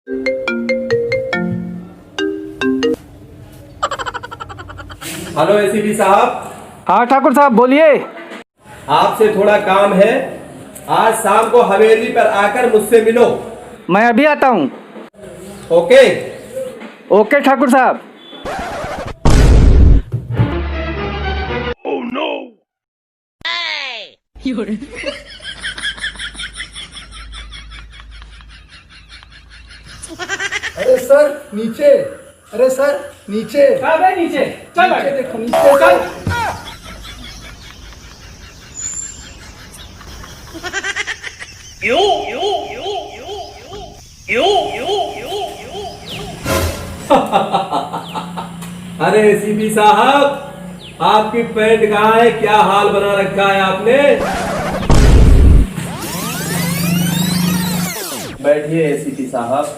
Hello ACP साहब। हाँ ठाकुर साहब बोलिए। आपसे थोड़ा काम है। आज शाम को हवेली पर आकर मुझसे मिलो। मैं अभी आता हूँ। ओके। ओके ठाकुर साहब। अरे सर नीचे। अरे सर नीचे। नीचे चल नीचे देखो, नीचे चल। अरे एसीपी साहब, आपकी पैंट कहाँ है? क्या हाल बना रखा है आपने? बैठिए एसीपी साहब।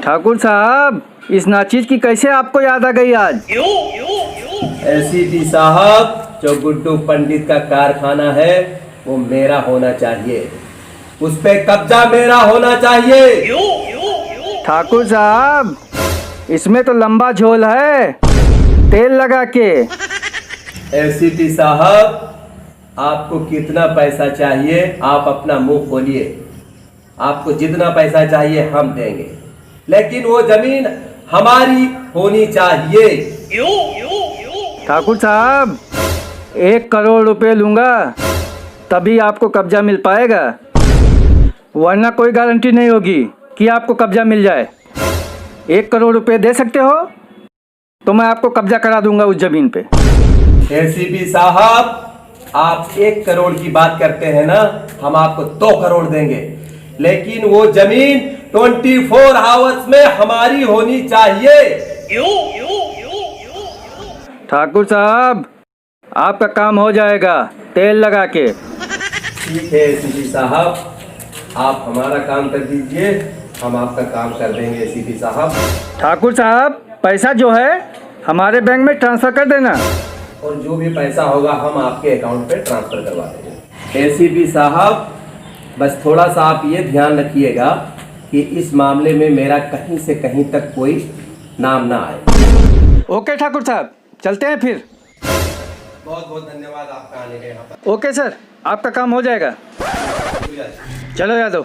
ठाकुर साहब, इस नाचीज की कैसे आपको याद आ गई आज? एसीपी साहब, जो गुड्डू पंडित का कारखाना है वो मेरा होना चाहिए। उस पे कब्जा मेरा होना चाहिए। ठाकुर साहब, इसमें तो लंबा झोल है, तेल लगा के। एसीपी साहब, आपको कितना पैसा चाहिए? आप अपना मुंह खोलिए। आपको जितना पैसा चाहिए हम देंगे, लेकिन वो जमीन हमारी होनी चाहिए। ठाकुर साहब, 1 करोड़ रुपए लूंगा तभी आपको कब्जा मिल पाएगा, वरना कोई गारंटी नहीं होगी कि आपको कब्जा मिल जाए। 1 करोड़ रुपए दे सकते हो तो मैं आपको कब्जा करा दूंगा उस जमीन पे। एसीपी साहब, आप 1 करोड़ की बात करते हैं ना, हम आपको 2 करोड़ देंगे, लेकिन वो जमीन 24 आवर्स में हमारी होनी चाहिए। ठाकुर साहब, आपका काम हो जाएगा तेल लगा के। ठीक है एसीपी साहब, आप हमारा काम कर दीजिए, हम आपका काम कर देंगे एसीपी साहब। ठाकुर साहब, पैसा जो है हमारे बैंक में ट्रांसफर कर देना। और जो भी पैसा होगा हम आपके अकाउंट पे ट्रांसफर करवा देंगे। एसीपी साहब, बस थोड़ा सा आप ये ध्यान रखिएगा कि इस मामले में मेरा कहीं से कहीं तक कोई नाम ना आए। ओके ठाकुर साहब, चलते हैं फिर। बहुत बहुत धन्यवाद आपका आने का यहाँ पर। ओके सर, आपका काम हो जाएगा। चलो यादव।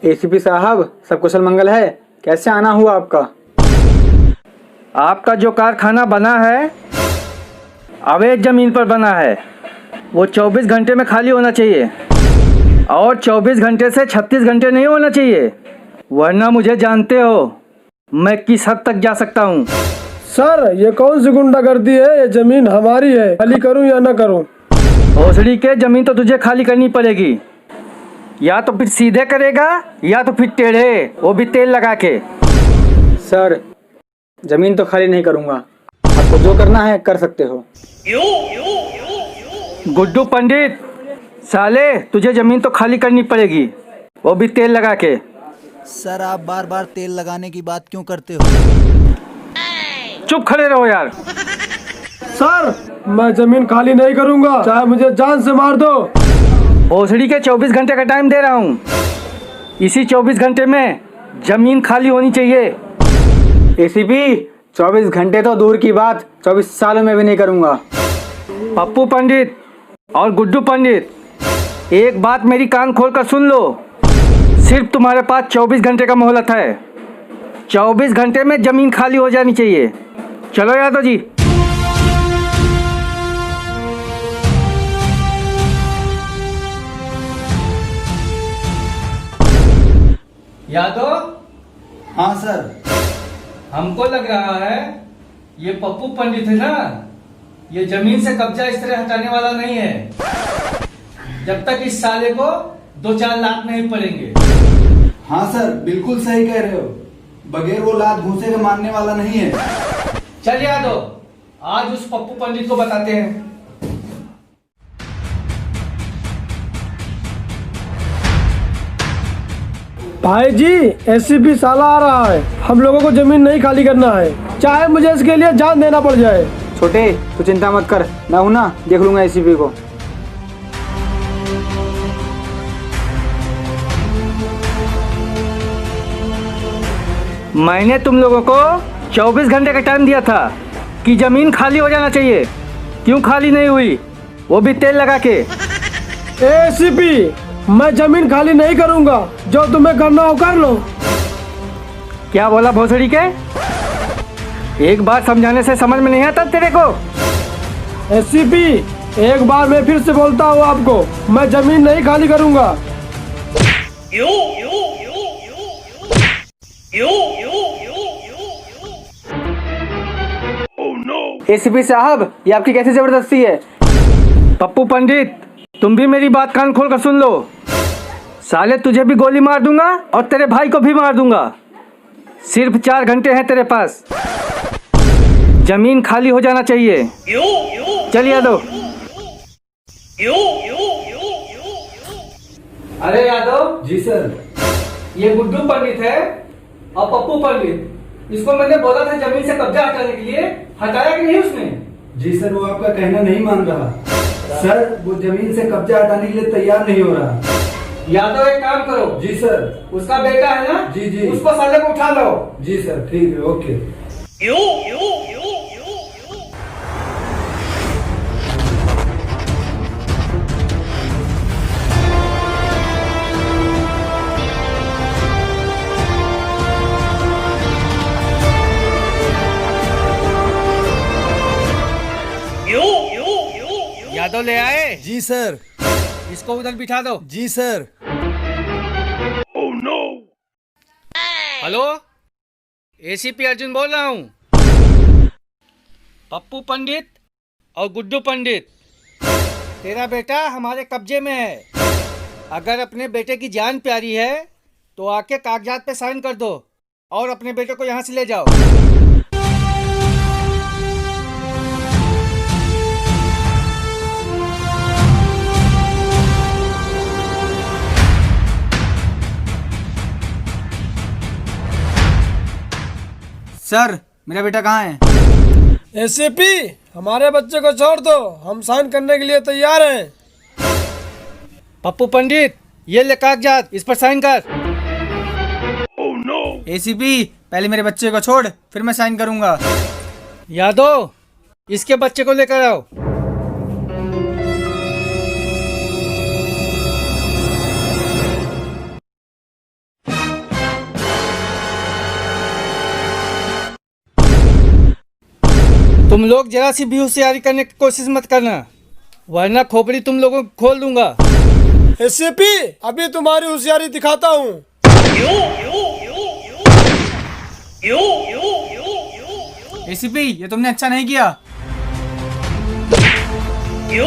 एसीपी साहब, सब कुशल मंगल है? कैसे आना हुआ आपका? आपका जो कारखाना बना है अवैध जमीन पर बना है, वो 24 घंटे में खाली होना चाहिए, और 24 घंटे से 36 घंटे नहीं होना चाहिए, वरना मुझे जानते हो मैं किस हद तक जा सकता हूँ। सर ये कौन सी गुंडागर्दी है? ये जमीन हमारी है, खाली करूं या ना करूं? भोसड़ी के जमीन तो तुझे खाली करनी पड़ेगी, या तो फिर सीधे करेगा या तो फिर टेढ़े, वो भी तेल लगा के। सर जमीन तो खाली नहीं करूंगा, आपको जो करना है कर सकते हो। गुड्डू पंडित, साले तुझे जमीन तो खाली करनी पड़ेगी, वो भी तेल लगा के। सर आप बार बार तेल लगाने की बात क्यों करते हो? चुप खड़े रहो यार। सर मैं जमीन खाली नहीं करूंगा, चाहे मुझे जान से मार दो। भोसड़ी के 24 घंटे का टाइम दे रहा हूँ, इसी 24 घंटे में जमीन खाली होनी चाहिए। एसीपी, 24 घंटे तो दूर की बात, 24 सालों में भी नहीं करूंगा। पप्पू पंडित और गुड्डू पंडित, एक बात मेरी कान खोल कर सुन लो, सिर्फ तुम्हारे पास 24 घंटे का मोहलत है। 24 घंटे में जमीन खाली हो जानी चाहिए। चलो यादव जी। यादव। हाँ सर। हमको लग रहा है ये पप्पू पंडित है ना, ये जमीन से कब्जा इस तरह हटाने वाला नहीं है, जब तक इस साले को 2-4 लाख नहीं पड़ेंगे। हाँ सर, बिल्कुल सही कह रहे हो, बगैर वो लात घूसे के मानने वाला नहीं है। चल यादव, आज उस पप्पू पंडित को बताते हैं। भाई जी एसीपी साला आ रहा है, हम लोगों को जमीन नहीं खाली करना है, चाहे मुझे इसके लिए जान देना पड़ जाए। छोटे तू चिंता मत कर, मैं हूं ना, देख लूंगा एसीपी को। मैंने तुम लोगों को 24 घंटे का टाइम दिया था कि जमीन खाली हो जाना चाहिए। क्यों खाली नहीं हुई, वो भी तेल लगा के? एसीपी मैं जमीन खाली नहीं करूंगा, जो तुम्हें करना हो कर लो। क्या बोला भोसड़ी के? एक बार समझाने से समझ में नहीं आता तेरे को? एसीपी एक बार मैं फिर से बोलता हूँ आपको, मैं जमीन नहीं खाली करूंगा। एसीपी साहब, ये आपकी कैसी जबरदस्ती है? पप्पू पंडित, तुम भी मेरी बात कान खोल कर सुन लो। साले तुझे भी गोली मार दूंगा और तेरे भाई को भी मार दूंगा। सिर्फ 4 घंटे हैं तेरे पास, जमीन खाली हो जाना चाहिए। चल यादव। अरे यादव जी सर। ये गुड्डू पंडित है और पप्पू पंडित। इसको मैंने बोला था जमीन से कब्जा हटाने के लिए, हटाया कि नहीं उसने? जी सर, वो आपका कहना नहीं मान रहा। सर वो जमीन से कब्जा हटाने के लिए तैयार नहीं हो रहा। यादव एक काम करो। जी सर। उसका बेटा है ना? जी जी। उसको साले को उठा लो। जी सर, ठीक है, ओके। यादव ले आए? जी सर। इसको उधर बिठा दो। जी सर। हेलो, एसीपी अर्जुन बोल रहा हूँ। पप्पू पंडित और गुड्डू पंडित, तेरा बेटा हमारे कब्जे में है। अगर अपने बेटे की जान प्यारी है तो आके कागजात पे साइन कर दो और अपने बेटे को यहाँ से ले जाओ। सर मेरा बेटा कहाँ है? एसीपी हमारे बच्चे को छोड़ दो, हम साइन करने के लिए तैयार हैं। पप्पू पंडित, ये ले कागजात, इस पर साइन कर। एसीपी पहले मेरे बच्चे को छोड़, फिर मैं साइन करूंगा। यादव, इसके बच्चे को लेकर आओ। तुम लोग जरा सी भी होशियारी करने की कोशिश मत करना, वरना खोपड़ी तुम लोगों को खोल दूंगा। एसीपी अभी तुम्हारी होशियारी दिखाता हूँ। एसीपी ये तुमने अच्छा नहीं किया। Yo